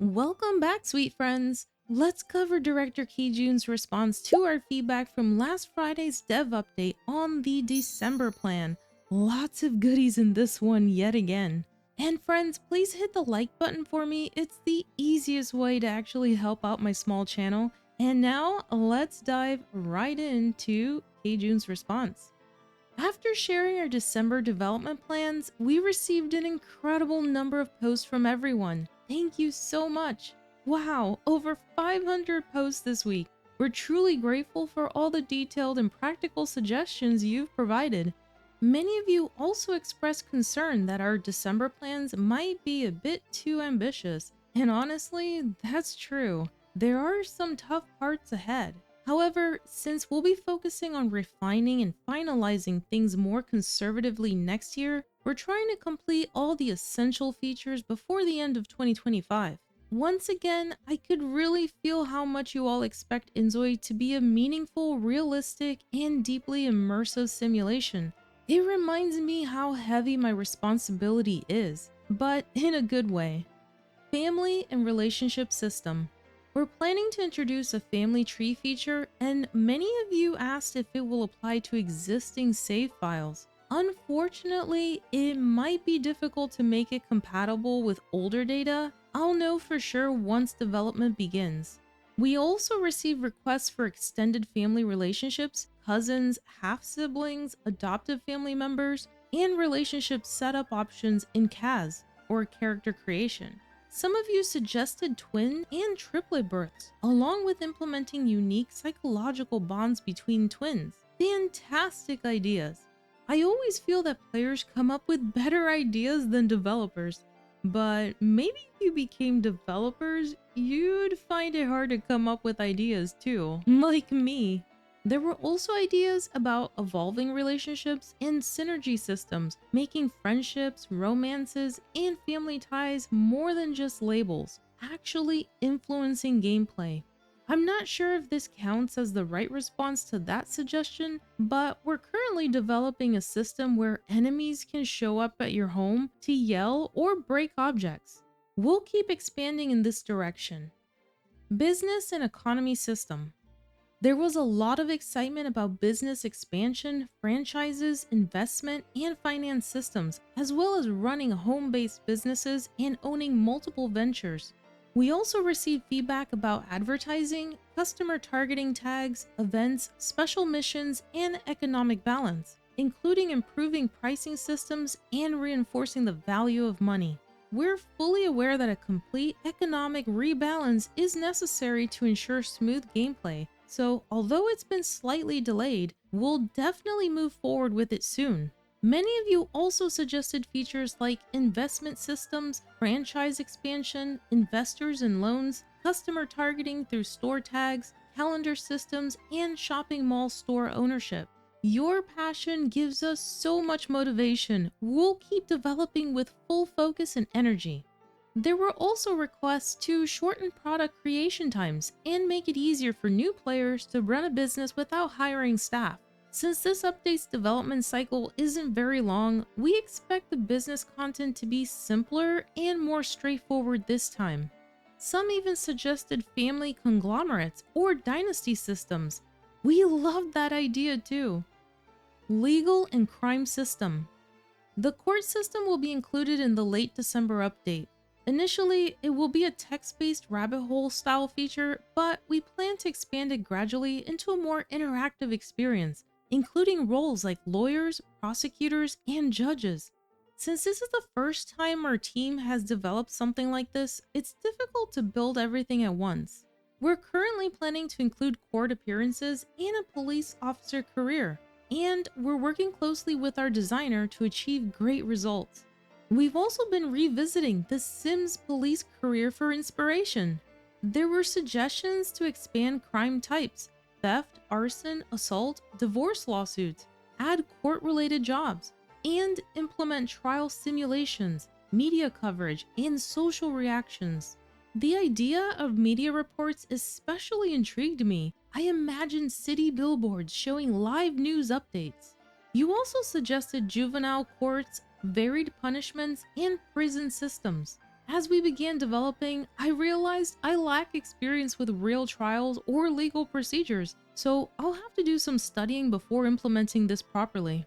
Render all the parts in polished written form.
Welcome back, sweet friends! Let's cover Director Kjun's response to our feedback from last Friday's dev update on the December plan. Lots of goodies in this one yet again. And friends, please hit the like button for me. It's the easiest way to actually help out my small channel. And now, let's dive right into Kjun's response. After sharing our December development plans, we received an incredible number of posts from everyone. Thank you so much. Wow, over 500 posts this week. We're truly grateful for all the detailed and practical suggestions you've provided. Many of you also expressed concern that our December plans might be a bit too ambitious, and honestly, that's true. There are some tough parts ahead. However, since we'll be focusing on refining and finalizing things more conservatively next year, we're trying to complete all the essential features before the end of 2025. Once again, I could really feel how much you all expect inZOI to be a meaningful, realistic, and deeply immersive simulation. It reminds me how heavy my responsibility is, but in a good way. Family and relationship system. We're planning to introduce a family tree feature, and many of you asked if it will apply to existing save files. Unfortunately, it might be difficult to make it compatible with older data. I'll know for sure once development begins. We also receive requests for extended family relationships, cousins, half-siblings, adoptive family members, and relationship setup options in CAS, or character creation. Some of you suggested twin and triplet births, along with implementing unique psychological bonds between twins. Fantastic ideas! I always feel that players come up with better ideas than developers, but maybe if you became developers, you'd find it hard to come up with ideas too, like me. There were also ideas about evolving relationships and synergy systems, making friendships, romances, and family ties more than just labels, actually influencing gameplay. I'm not sure if this counts as the right response to that suggestion, but we're currently developing a system where enemies can show up at your home to yell or break objects. We'll keep expanding in this direction. Business and economy system. There was a lot of excitement about business expansion, franchises, investment, and finance systems, as well as running home-based businesses and owning multiple ventures. We also received feedback about advertising, customer targeting tags, events, special missions, and economic balance, including improving pricing systems and reinforcing the value of money. We're fully aware that a complete economic rebalance is necessary to ensure smooth gameplay, so although it's been slightly delayed, we'll definitely move forward with it soon. Many of you also suggested features like investment systems, franchise expansion, investors and loans, customer targeting through store tags, calendar systems, and shopping mall store ownership. Your passion gives us so much motivation. We'll keep developing with full focus and energy. There were also requests to shorten product creation times and make it easier for new players to run a business without hiring staff. Since this update's development cycle isn't very long, we expect the business content to be simpler and more straightforward this time. Some even suggested family conglomerates or dynasty systems. We loved that idea too. Legal and crime system. The court system will be included in the late December update. Initially, it will be a text-based rabbit hole style feature, but we plan to expand it gradually into a more interactive experience, including roles like lawyers, prosecutors, and judges. Since this is the first time our team has developed something like this, it's difficult to build everything at once. We're currently planning to include court appearances and a police officer career, and we're working closely with our designer to achieve great results. We've also been revisiting the Sims police career for inspiration. There were suggestions to expand crime types, theft, arson, assault, divorce lawsuits, add court-related jobs, and implement trial simulations, media coverage, and social reactions. The idea of media reports especially intrigued me. I imagined city billboards showing live news updates. You also suggested juvenile courts, varied punishments, and prison systems. As we began developing, I realized I lack experience with real trials or legal procedures, so I'll have to do some studying before implementing this properly.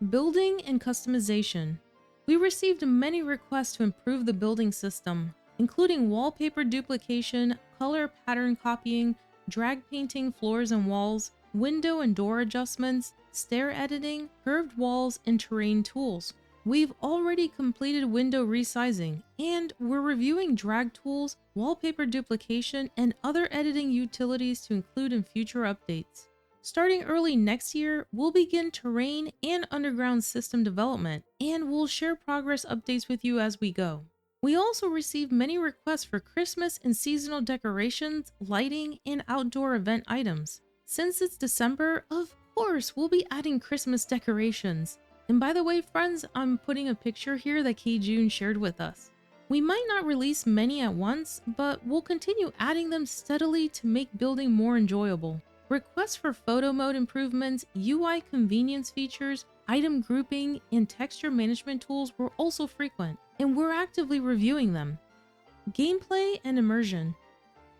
Building and customization. We received many requests to improve the building system, including wallpaper duplication, color pattern copying, drag painting floors and walls, window and door adjustments, stair editing, curved walls, and terrain tools. We've already completed window resizing, and we're reviewing drag tools, wallpaper duplication, and other editing utilities to include in future updates. Starting early next year, we'll begin terrain and underground system development, and we'll share progress updates with you as we go. We also received many requests for Christmas and seasonal decorations, lighting, and outdoor event items. Since it's December, of course, we'll be adding Christmas decorations. And by the way, friends, I'm putting a picture here that Kjun shared with us. We might not release many at once, but we'll continue adding them steadily to make building more enjoyable. Requests for photo mode improvements, UI convenience features, item grouping, and texture management tools were also frequent, and we're actively reviewing them. Gameplay and immersion.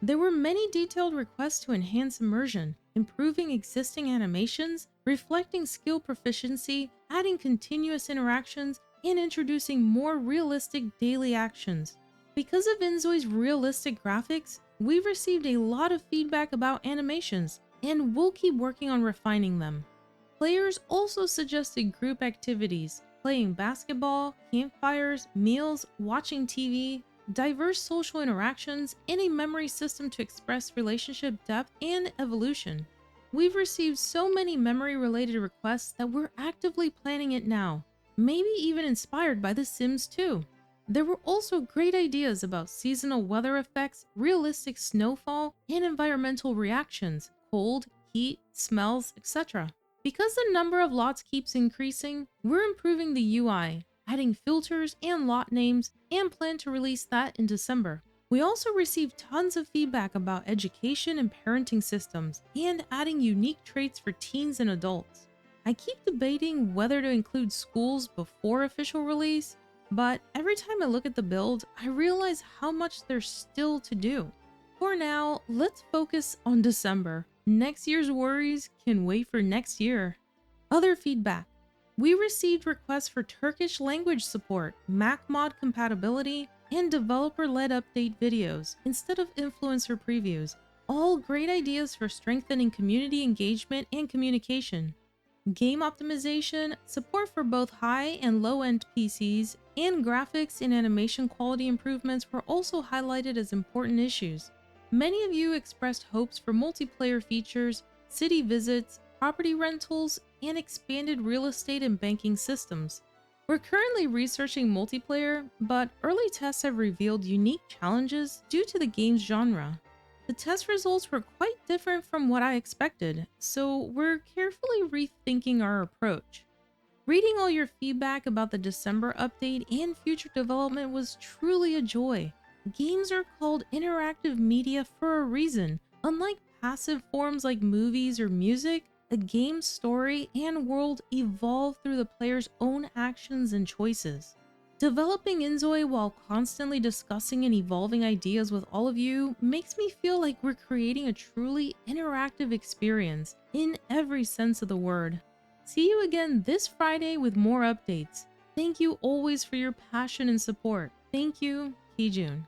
There were many detailed requests to enhance immersion, improving existing animations, reflecting skill proficiency, adding continuous interactions, and introducing more realistic daily actions. Because of inZOI's realistic graphics, we've received a lot of feedback about animations, and we'll keep working on refining them. Players also suggested group activities, playing basketball, campfires, meals, watching TV, diverse social interactions, and a memory system to express relationship depth and evolution. We've received so many memory-related requests that we're actively planning it now, maybe even inspired by The Sims 2. There were also great ideas about seasonal weather effects, realistic snowfall, and environmental reactions, cold, heat, smells, etc. Because the number of lots keeps increasing, we're improving the UI, adding filters and lot names, and plan to release that in December. We also received tons of feedback about education and parenting systems, and adding unique traits for teens and adults. I keep debating whether to include schools before official release, but every time I look at the build, I realize how much there's still to do. For now, let's focus on December. Next year's worries can wait for next year. Other feedback. We received requests for Turkish language support, Mac mod compatibility, and developer-led update videos instead of influencer previews. All great ideas for strengthening community engagement and communication. Game optimization, support for both high and low-end PCs, and graphics and animation quality improvements were also highlighted as important issues. Many of you expressed hopes for multiplayer features, city visits, property rentals, and expanded real estate and banking systems. We're currently researching multiplayer, but early tests have revealed unique challenges due to the game's genre. The test results were quite different from what I expected, so we're carefully rethinking our approach. Reading all your feedback about the December update and future development was truly a joy. Games are called interactive media for a reason. Unlike passive forms like movies or music, a game's story and world evolve through the player's own actions and choices. Developing inZOI while constantly discussing and evolving ideas with all of you makes me feel like we're creating a truly interactive experience in every sense of the word. See you again this Friday with more updates. Thank you always for your passion and support. Thank you, Kjun.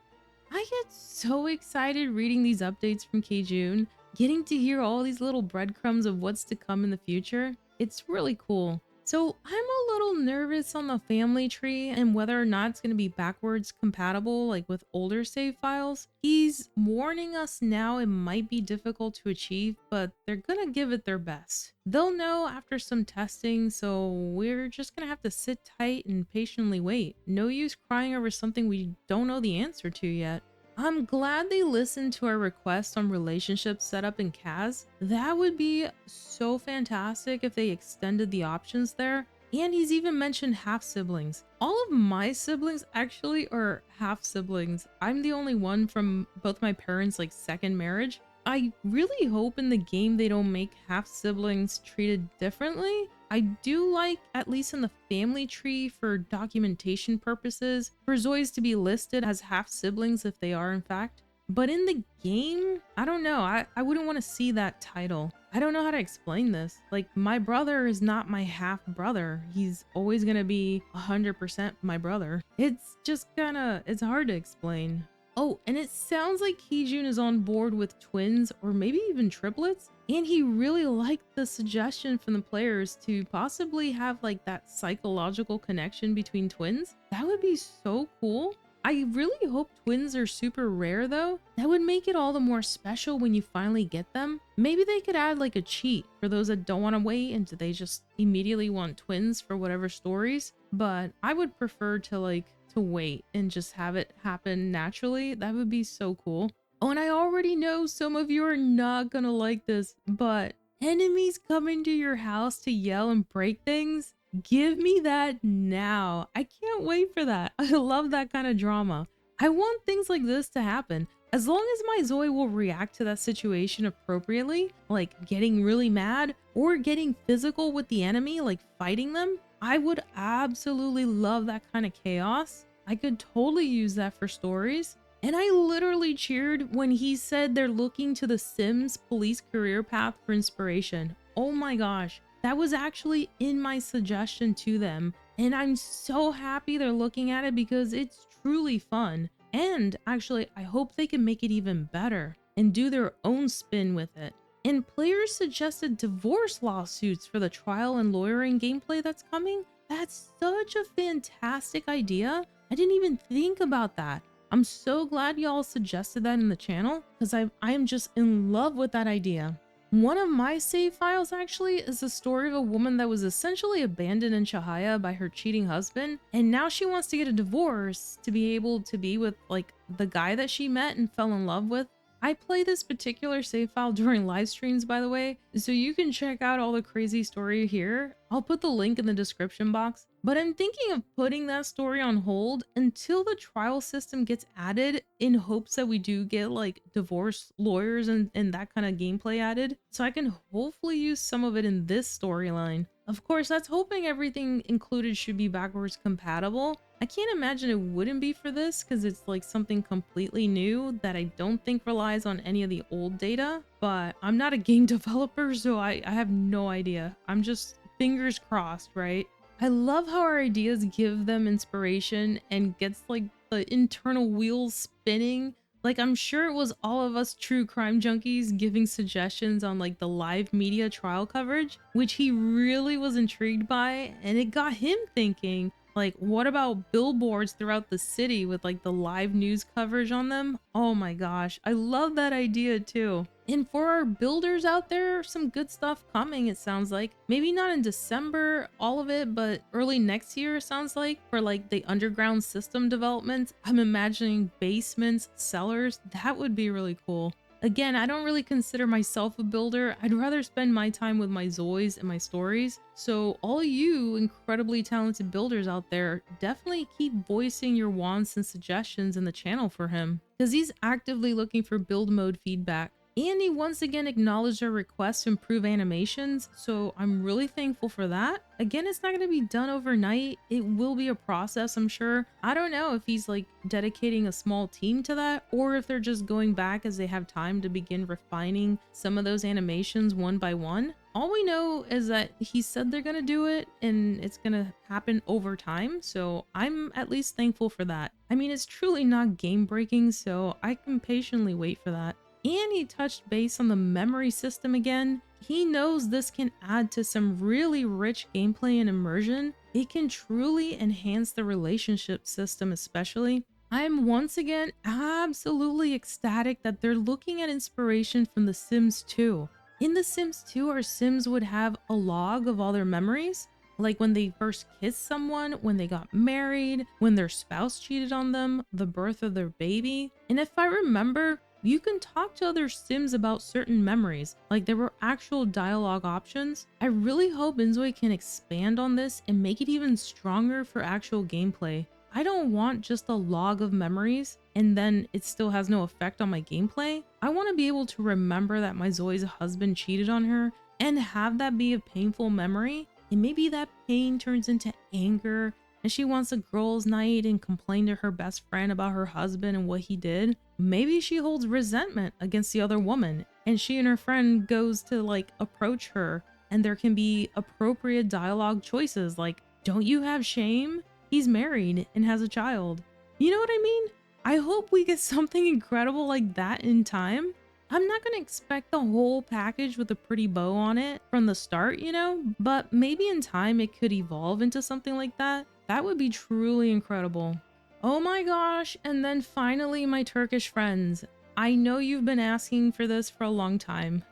I get so excited reading these updates from Kjun, getting to hear all these little breadcrumbs of what's to come in the future. It's really cool. So I'm a little nervous on the family tree and whether or not it's going to be backwards compatible like with older save files. He's warning us now it might be difficult to achieve, but they're going to give it their best. They'll know after some testing, so we're just going to have to sit tight and patiently wait. No use crying over something we don't know the answer to yet. I'm glad they listened to our request on relationship setup in CAS. That would be so fantastic if they extended the options there. And he's even mentioned half siblings. All of my siblings actually are half siblings. I'm the only one from both my parents' second marriage. I really hope in the game they don't make half siblings treated differently. I do like, at least in the family tree for documentation purposes, for Zois to be listed as half siblings if they are in fact. But in the game, I don't know. I wouldn't want to see that title. I don't know how to explain this. Like, my brother is not my half brother. He's always going to be 100% my brother. It's just it's hard to explain. Oh, and it sounds like Kjun is on board with twins or maybe even triplets. And he really liked the suggestion from the players to possibly have like that psychological connection between twins. That would be so cool. I really hope twins are super rare though. That would make it all the more special when you finally get them. Maybe they could add like a cheat for those that don't want to wait and they just immediately want twins for whatever stories. But I would prefer to wait and just have it happen naturally. That would be so cool. Oh, and I already know some of you are not gonna like this, but enemies coming to your house to yell and break things? Give me that now. I can't wait for that. I love that kind of drama. I want things like this to happen. As long as my Zoe will react to that situation appropriately, like getting really mad or getting physical with the enemy, like fighting them, I would absolutely love that kind of chaos. I could totally use that for stories. And I literally cheered when he said they're looking to the Sims police career path for inspiration. Oh my gosh, that was actually in my suggestion to them. And I'm so happy they're looking at it because it's truly fun. And actually, I hope they can make it even better and do their own spin with it. And players suggested divorce lawsuits for the trial and lawyering gameplay that's coming. That's such a fantastic idea. I didn't even think about that. I'm so glad y'all suggested that in the channel because I am just in love with that idea. One of my save files actually is the story of a woman that was essentially abandoned in Chahaya by her cheating husband, and now she wants to get a divorce to be able to be with like the guy that she met and fell in love with. I play this particular save file during live streams, by the way, so you can check out all the crazy story here. I'll put the link in the description box, but I'm thinking of putting that story on hold until the trial system gets added in hopes that we do get like divorce lawyers and that kind of gameplay added, so I can hopefully use some of it in this storyline. Of course, that's hoping everything included should be backwards compatible. I can't imagine it wouldn't be for this because it's like something completely new that I don't think relies on any of the old data, but I'm not a game developer, so I have no idea. I'm just fingers crossed, right? I love how our ideas give them inspiration and gets like the internal wheels spinning. Like, I'm sure it was all of us true crime junkies giving suggestions on like the live media trial coverage, which he really was intrigued by, and it got him thinking, like, what about billboards throughout the city with like the live news coverage on them? Oh my gosh, I love that idea too. And for our builders out there, some good stuff coming, it sounds like. Maybe not in December, all of it, but early next year, sounds like, for like the underground system development. I'm imagining basements, cellars. That would be really cool. Again, I don't really consider myself a builder. I'd rather spend my time with my Zois and my stories. So all you incredibly talented builders out there, definitely keep voicing your wants and suggestions in the channel for him, because he's actively looking for build mode feedback. And he once again acknowledged our request to improve animations, so I'm really thankful for that. Again, it's not going to be done overnight. It will be a process, I'm sure. I don't know if he's like dedicating a small team to that, or if they're just going back as they have time to begin refining some of those animations one by one. All we know is that he said they're going to do it and it's going to happen over time, so I'm at least thankful for that. I mean, it's truly not game breaking, so I can patiently wait for that. And he touched base on the memory system again. He knows this can add to some really rich gameplay and immersion. It can truly enhance the relationship system especially. I'm once again absolutely ecstatic that they're looking at inspiration from The Sims 2. In The Sims 2, our Sims would have a log of all their memories, like when they first kissed someone, when they got married, when their spouse cheated on them, the birth of their baby. And if I remember, you can talk to other Sims about certain memories, like there were actual dialogue options. I really hope inZOI can expand on this and make it even stronger for actual gameplay. I don't want just a log of memories and then it still has no effect on my gameplay. I want to be able to remember that my Zoe's husband cheated on her and have that be a painful memory, and maybe that pain turns into anger and she wants a girls' night and complain to her best friend about her husband and what he did. Maybe she holds resentment against the other woman and she and her friend goes to like approach her, and there can be appropriate dialogue choices like, don't you have shame? He's married and has a child. You know what I mean? I hope we get something incredible like that in time. I'm not gonna expect the whole package with a pretty bow on it from the start, you know, but maybe in time it could evolve into something like that. That would be truly incredible. Oh my gosh, and then finally, my Turkish friends. I know you've been asking for this for a long time.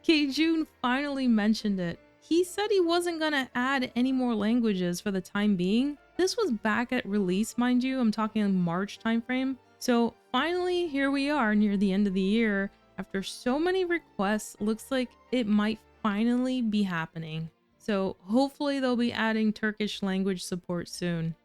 Kjun finally mentioned it. He said he wasn't gonna add any more languages for the time being. This was back at release, mind you. I'm talking March timeframe. So finally, here we are near the end of the year. After so many requests, looks like it might finally be happening. So hopefully they'll be adding Turkish language support soon.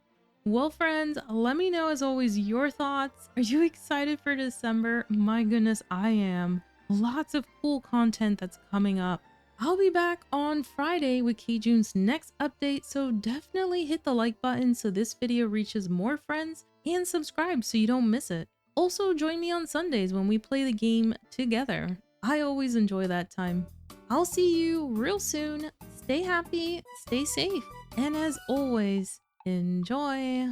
Well, friends, let me know as always your thoughts. Are you excited for December? My goodness, I am. Lots of cool content that's coming up. I'll be back on Friday with Kjun's next update, so definitely hit the like button so this video reaches more friends, and subscribe so you don't miss it. Also, join me on Sundays when we play the game together. I always enjoy that time. I'll see you real soon. Stay happy, stay safe, and as always, enjoy.